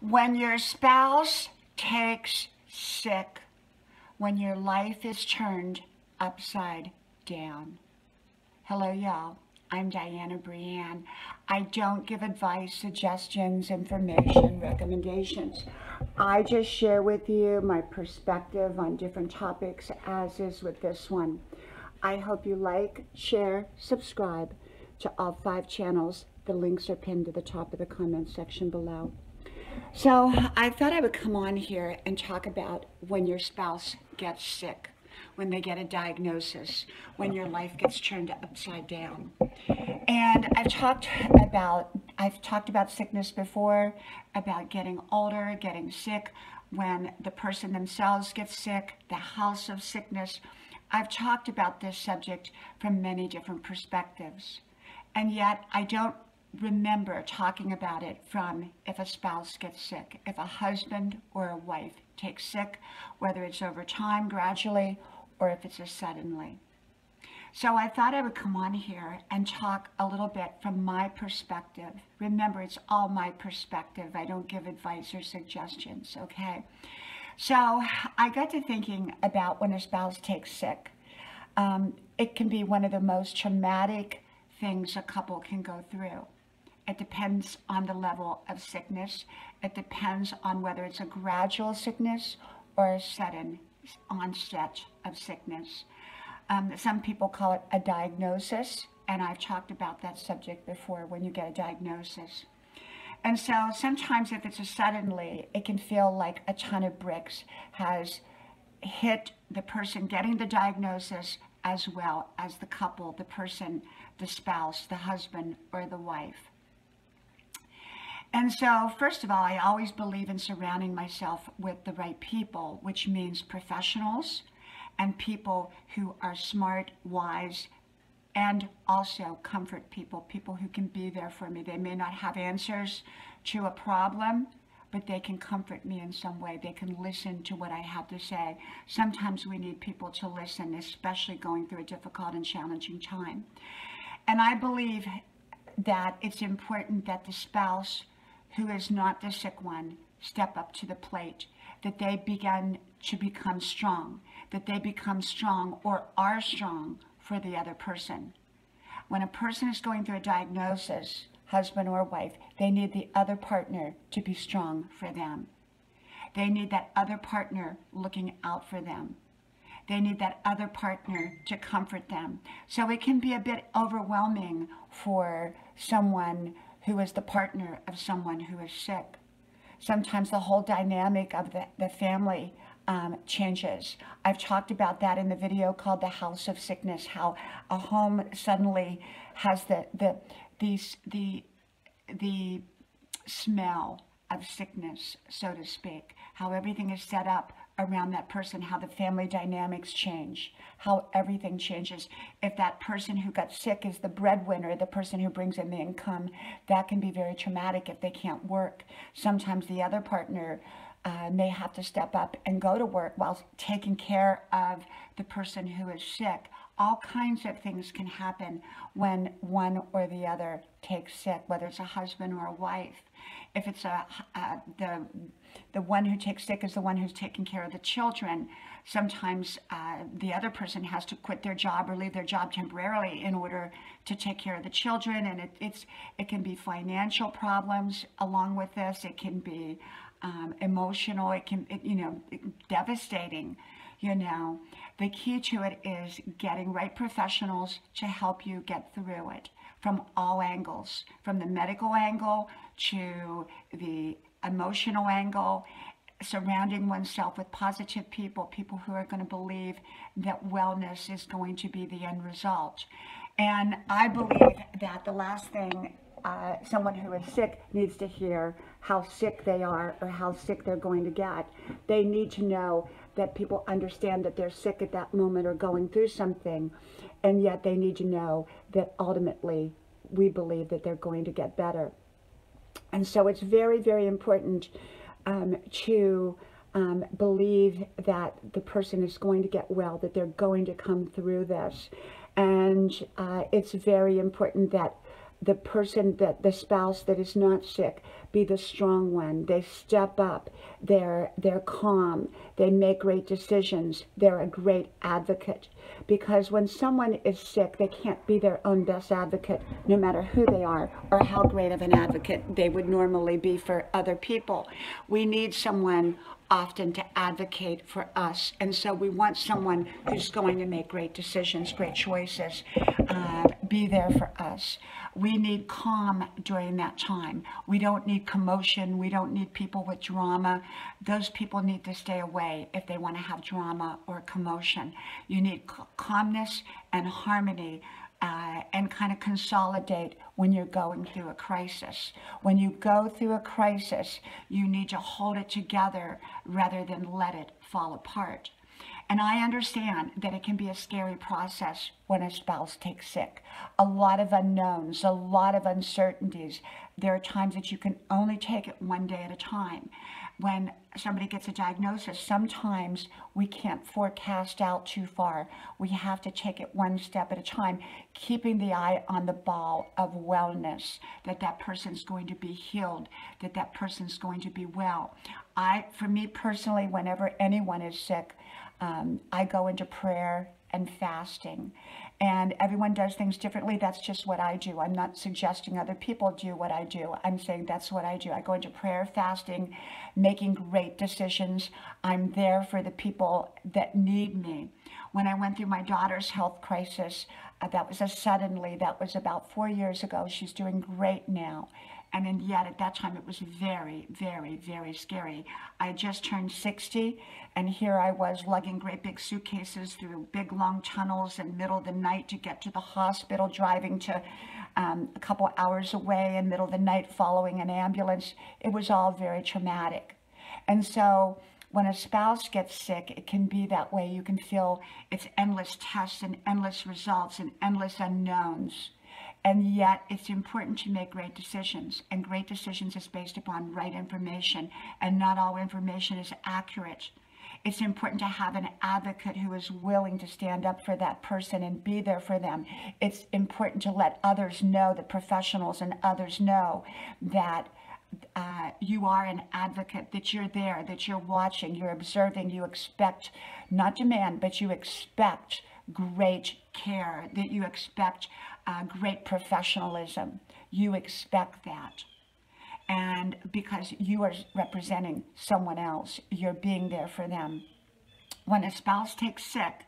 When your spouse takes sick, when your life is turned upside down. Hello, y'all. I'm Dianna Brianne. I don't give advice, suggestions, information, recommendations. I just share with you my perspective on different topics, as is with this one. I hope you like, share, subscribe to all 5 channels. The links are pinned to the top of the comment section below. So I thought I would come on here and talk about when your spouse gets sick, when they get a diagnosis, when your life gets turned upside down. And I've talked about sickness before, about getting older, getting sick, when the person themselves gets sick, the house of sickness. I've talked about this subject from many different perspectives. And yet I don't remember talking about it from if a spouse gets sick, if a husband or a wife takes sick, whether it's over time, gradually, or if it's a suddenly. So I thought I would come on here and talk a little bit from my perspective. Remember, it's all my perspective. I don't give advice or suggestions, okay? So I got to thinking about when a spouse takes sick. It can be one of the most traumatic things a couple can go through. It depends on the level of sickness. It depends on whether it's a gradual sickness or a sudden onset of sickness. Some people call it a diagnosis, and I've talked about that subject before, when you get a diagnosis. And so sometimes if it's a suddenly, it can feel like a ton of bricks has hit the person getting the diagnosis, as well as the couple, the person, the spouse, the husband, or the wife. And so, first of all, I always believe in surrounding myself with the right people, which means professionals and people who are smart, wise, and also comfort people, people who can be there for me. They may not have answers to a problem, but they can comfort me in some way. They can listen to what I have to say. Sometimes we need people to listen, especially going through a difficult and challenging time. And I believe that it's important that the spouse who is not the sick one step up to the plate, that they begin to become strong, that they become strong or are strong for the other person. When a person is going through a diagnosis, husband or wife, they need the other partner to be strong for them. They need that other partner looking out for them. They need that other partner to comfort them. So it can be a bit overwhelming for someone who is the partner of someone who is sick. Sometimes the whole dynamic of the family changes. I've talked about that in the video called The House of Sickness, how a home suddenly has the smell of sickness, so to speak, how everything is set up around that person, how the family dynamics change, how everything changes. If that person who got sick is the breadwinner, the person who brings in the income, that can be very traumatic if they can't work. Sometimes the other partner may have to step up and go to work while taking care of the person who is sick. All kinds of things can happen when one or the other takes sick, whether it's a husband or a wife. If it's the one who takes sick is the one who's taking care of the children, sometimes the other person has to quit their job or leave their job temporarily in order to take care of the children. And it can be financial problems along with this. It can be emotional. It can, devastating. The key to it is getting right professionals to help you get through it from all angles, from the medical angle to the emotional angle, surrounding oneself with positive people, people who are going to believe that wellness is going to be the end result. And I believe that the last thing someone who is sick needs to hear how sick they are or how sick they're going to get. They need to know that people understand that they're sick at that moment or going through something, and yet they need to know that ultimately we believe that they're going to get better. And so it's very, very important to believe that the person is going to get well, that they're going to come through this. And it's very important that the person, that the spouse that is not sick, be the strong one. They step up. They're calm. They make great decisions. They're a great advocate. Because when someone is sick, they can't be their own best advocate, no matter who they are or how great of an advocate they would normally be for other people. We need someone often to advocate for us. And so we want someone who's going to make great decisions, great choices, be there for us. We need calm during that time. We don't need commotion. We don't need people with drama. Those people need to stay away if they want to have drama or commotion. You need calmness and harmony, and kind of consolidate when you're going through a crisis. When you go through a crisis, you need to hold it together rather than let it fall apart. And I understand that it can be a scary process when a spouse takes sick. A lot of unknowns, a lot of uncertainties. There are times that you can only take it one day at a time. When somebody gets a diagnosis, sometimes we can't forecast out too far. We have to take it one step at a time, keeping the eye on the ball of wellness, that that person's going to be healed, that that person's going to be well. For me personally, whenever anyone is sick, I go into prayer and fasting. And everyone does things differently. That's just what I do. I'm not suggesting other people do what I do. I'm saying that's what I do. I go into prayer, fasting, making great decisions. I'm there for the people that need me. When I went through my daughter's health crisis, that was suddenly, that was about 4 years ago. She's doing great now. And yet at that time, it was very, very, very scary. I just turned 60, and here I was lugging great big suitcases through big, long tunnels in the middle of the night to get to the hospital, driving to a couple hours away in the middle of the night, following an ambulance. It was all very traumatic. And so when a spouse gets sick, it can be that way. You can feel it's endless tests and endless results and endless unknowns. And yet it's important to make great decisions, and great decisions is based upon right information, and not all information is accurate. It's important to have an advocate who is willing to stand up for that person and be there for them. It's important to let others know, the professionals and others know, that you are an advocate, that you're there, that you're watching, you're observing, you expect, not demand, but you expect great care, that you expect great professionalism. You expect that. And because you are representing someone else, you're being there for them. When a spouse takes sick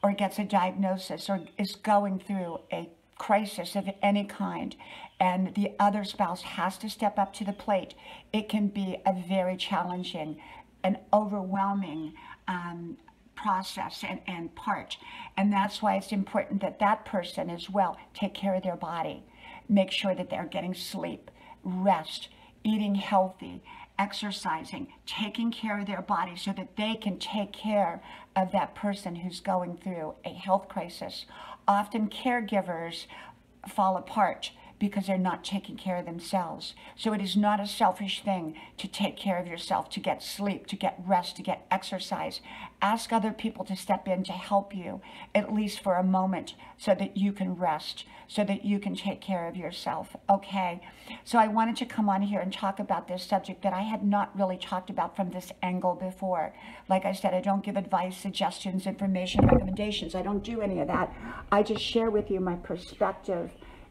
or gets a diagnosis or is going through a crisis of any kind, and the other spouse has to step up to the plate, it can be a very challenging and overwhelming process and part. And that's why it's important that that person as well take care of their body, make sure that they're getting sleep, rest, eating healthy, exercising, taking care of their body so that they can take care of that person who's going through a health crisis. Often caregivers fall apart because they're not taking care of themselves. So it is not a selfish thing to take care of yourself, to get sleep, to get rest, to get exercise. Ask other people to step in to help you, at least for a moment, so that you can rest, so that you can take care of yourself, okay? So I wanted to come on here and talk about this subject that I had not really talked about from this angle before. Like I said, I don't give advice, suggestions, information, recommendations. I don't do any of that. I just share with you my perspective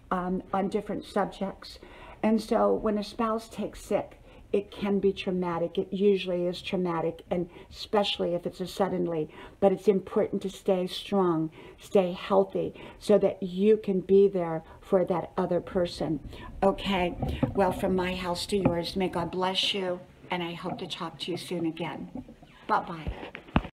on different subjects. And so when a spouse takes sick, it can be traumatic. It usually is traumatic, and especially if it's a suddenly. But it's important to stay strong, stay healthy, so that you can be there for that other person. Okay, well, from my house to yours, may God bless you, and I hope to talk to you soon again. Bye-bye.